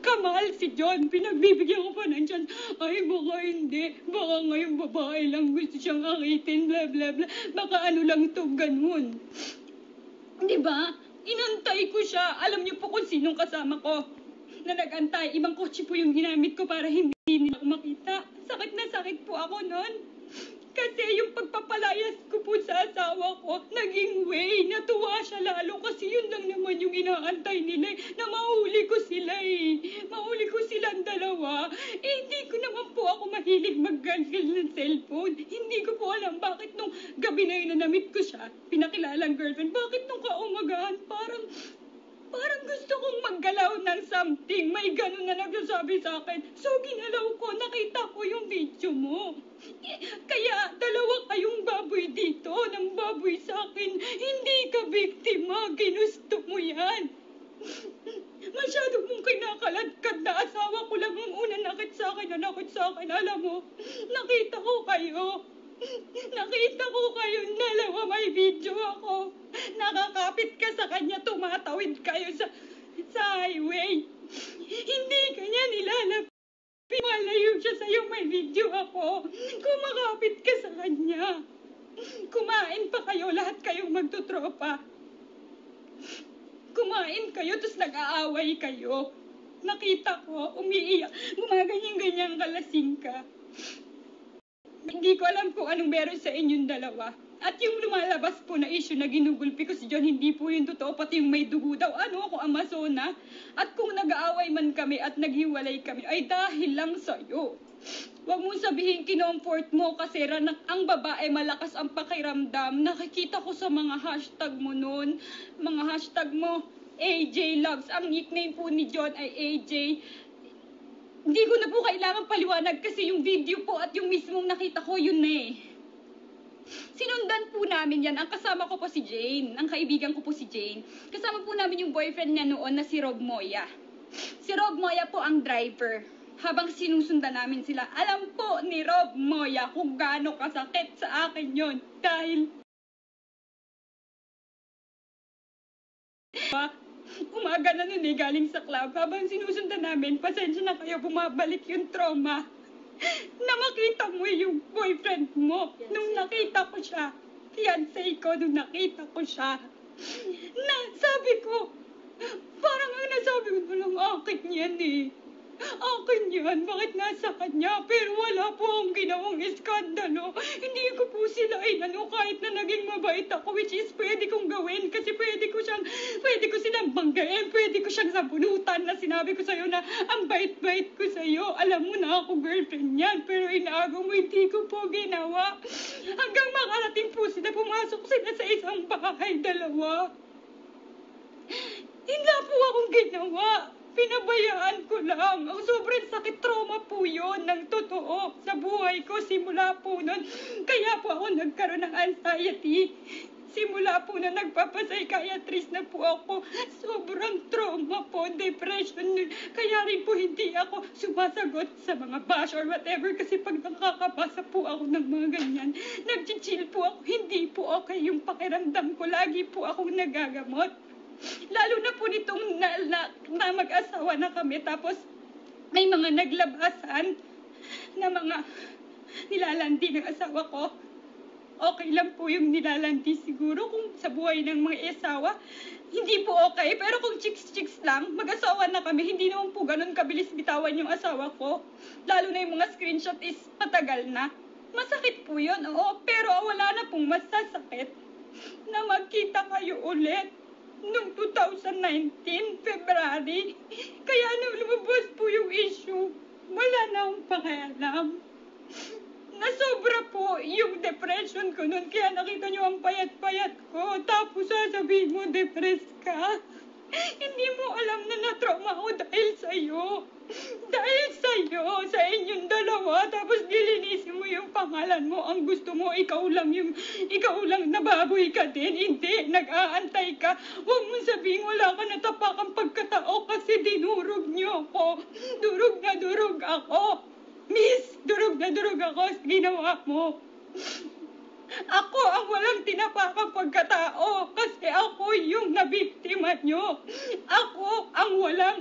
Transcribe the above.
kamahal si John. Pinagbibigyan ko pa ng chance. Ay, baka hindi. Baka ngayong babae lang gusto siyang akitin, bla bla bla. Baka ano lang to, ganun. Diba? Inantay ko siya. Alam niyo po kung sinong kasama ko na nag-antay. Ibang kotse po yung ginamit ko para hindi nila ako makita. Sakit na sakit po ako nun. Kasi yung pagpapalayas ko po sa asawa ko, naging way, natuwa siya lalo kasi yun lang naman yung inaantay nila na mahuli ko sila Mahuli ko silang dalawa. Hindi ko naman po ako mahilig mag-gangal ng cellphone. Hindi ko po alam bakit nung gabi na yun na na-meet ko siya, pinakilalang girlfriend, bakit nung kaumagahan parang gusto kong maggalaw ng something. May ganun na nagsasabi sa akin. So, ginalaw ko. Nakita ko yung video mo. Kaya, dalawa kayong baboy dito ng baboy sa akin. Hindi ka biktima. Ginusto mo yan. Masyado mong kinakaladkad na asawa ko lang ang una nakit sa akin. Alam mo, nakita ko kayo. Nakita ko kayong dalawa, may video ako. Nakakapit ka sa kanya, tumatawid kayo sa highway. Hindi ka niya nilalapit. Malayo siya sa'yo, may video ako. Kumakapit ka sa kanya. Kumain pa kayo, lahat kayong magtutropa. Kumain kayo, tapos nag-aaway kayo. Nakita ko, umiiyak. Gumaganyan-ganyan kalasing ka. Hindi ko alam kung anong meron sa inyong dalawa. At yung lumalabas po na issue na ginugulpi ko si John, hindi po yung totoo, pati yung may dugo daw. Ano ako, Amazona? At kung nag-aaway man kami at naghiwalay kami, ay dahil lang sa'yo. Huwag mong sabihin kinomfort mo kasi ang babae malakas ang pakiramdam. Nakikita ko sa mga hashtag mo noon, mga hashtag mo, AJ Loves. Ang nickname po ni John ay AJ. Hindi ko na po kailangan paliwanag kasi yung video po at yung mismong nakita ko yun Sinundan po namin yan. Ang kasama ko po si Jane. Ang kaibigan ko po si Jane. Kasama po namin yung boyfriend niya noon na si Rob Moya. Si Rob Moya po ang driver. Habang sinusundan namin sila, alam po ni Rob Moya kung gaano kasakit sa akin yun. Dahil umaga na nun galing sa club. Habang sinusundan namin, pasensya na kayo, bumabalik yung trauma. Na makita mo yung boyfriend mo. Nung nakita ko siya, fiancé ko, nung nakita ko siya, na sabi ko, parang ang nasabi ko, walang akin yan Akin yan, bakit nasa kanya? Pero wala po akong ginawang iskandalo. Hindi ko po sila kahit na naging mabait ako, which is pwede kong gawin kasi pwede ko silang banggain, pwede ko siyang sabunutan na sinabi ko sa'yo na ang bait-bait ko sa'yo. Alam mo na ako girlfriend yan, pero inaagaw mo, hindi ko po ginawa. Hanggang makarating po sila, pumasok sila sa isang bahay, dalawa. Hindi po akong ginawa. Pinabayaan ko lang. Ang sobrang sakit, trauma po yun ng totoo sa buhay ko simula po nun. Kaya po ako nagkaroon ng anxiety. Simula po na nagpapapsychiatrist na po ako. Sobrang trauma po, depression. Kaya rin po hindi ako sumasagot sa mga bash or whatever kasi pag nakakabasa po ako ng mga ganyan, nag-chill po ako. Hindi po okay yung pakiramdam ko. Lagi po akong nagagamot. Lalo na po nitong na mag-asawa na kami, tapos may mga naglabasan na mga nilalandi ng asawa ko. Okay lang po yung nilalandi siguro kung sa buhay ng mga asawa. Hindi po okay, pero kung chicks lang, mag-asawa na kami, hindi naman po ganun kabilis bitawan yung asawa ko. Lalo na yung mga screenshot is matagal na. Masakit po yun, oo, pero wala na pong masasakit na magkita kayo ulit. Noong 2019, February, kaya nung lumabas po yung issue, wala na akong pakialam. Nasobra po yung depression ko noon, kaya nakita nyo ang payat-payat ko, tapos sasabihin mo, depressed ka. Hindi mo alam na na-trauma ako dahil sa'yo. Dahil sa'yo, sa inyong dalawa, tapos nilinisin mo yung pangalan mo. Ang gusto mo, ikaw lang nababoy ka din. Hindi, nag-aantay ka. Huwag mong sabihin wala ka natapakang pagkatao kasi dinurog niyo ako. Durog na durog ako. Miss, durog na durog ako sa ginawa mo. Ako ang walang tinapakang pagkatao kasi ako yung nabiktima nyo. Ako ang walang